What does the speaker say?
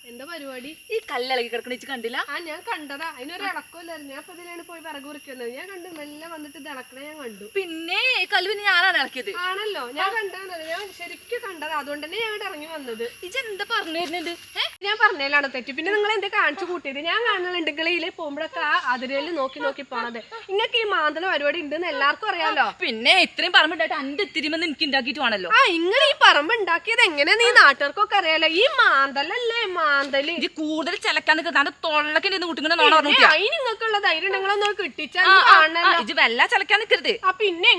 എന്താ പരിപാടി? ഈ കല്ലിളകി കിടക്കണ കണ്ടില്ല? ഞാൻ കണ്ടതാ. അതിനൊരു ഇളക്കമില്ലായിരുന്നു. ഞാൻ ഇപ്പൊ ഇതിലാണ് പോയി വിറക് കുറിക്കുന്നത്. ഞാൻ കണ്ടു മെല്ലെ വന്നിട്ട് ഇത് ഇളക്കണേ ഞാൻ കണ്ടു. പിന്നെ ഈ കല്ല് ഞാനാണ് ഇളക്കിയത്. ആണല്ലോ, ഞാൻ കണ്ടത്. ഞാൻ ശരിക്കും കണ്ടത്. അതുകൊണ്ട് തന്നെ ഞാൻ ഇറങ്ങി വന്നത്. ഇജെന്താ പറഞ്ഞു തരുന്നുണ്ട്? ഞാൻ പറഞ്ഞതിലാണ് തെറ്റ്. പിന്നെ നിങ്ങൾ എന്താ കാണിച്ചു കൂട്ടിയത്? ഞാൻ കാണുന്നുണ്ട് ഇതിലെ പോകുമ്പോഴൊക്കെ ആ അതിരേല് നോക്കി പോണത്. നിങ്ങൾക്ക് ഈ മാന്തള പരിപാടി ഉണ്ടെന്ന് എല്ലാവർക്കും അറിയാലോ. പിന്നെ ഇത്രയും പറമ്പുണ്ടായിട്ട് അന്റെ തിരുമെന്ന് എനിക്ക് ഉണ്ടാക്കിയിട്ട് വേണല്ലോ. ഇങ്ങനെ ഈ പറമ്പ് ഉണ്ടാക്കിയത് എങ്ങനെയാ ഈ നാട്ടുകാർക്കൊക്കെ അറിയാലോ. ഈ മാന്തലല്ലേ മാന്തല്. ഇത് കൂടുതൽ ചിലക്കാൻ നിൽക്കുന്നത് തൊള്ളക്ക് കൂട്ടിങ്ങനെ നോണ അതിന് നിങ്ങൾക്കുള്ള ധൈര്യം നിങ്ങളൊന്ന് കിട്ടിച്ചാൽ ഇത് വല്ല ചിലക്കാൻ നിൽക്കരുത്. പിന്നെ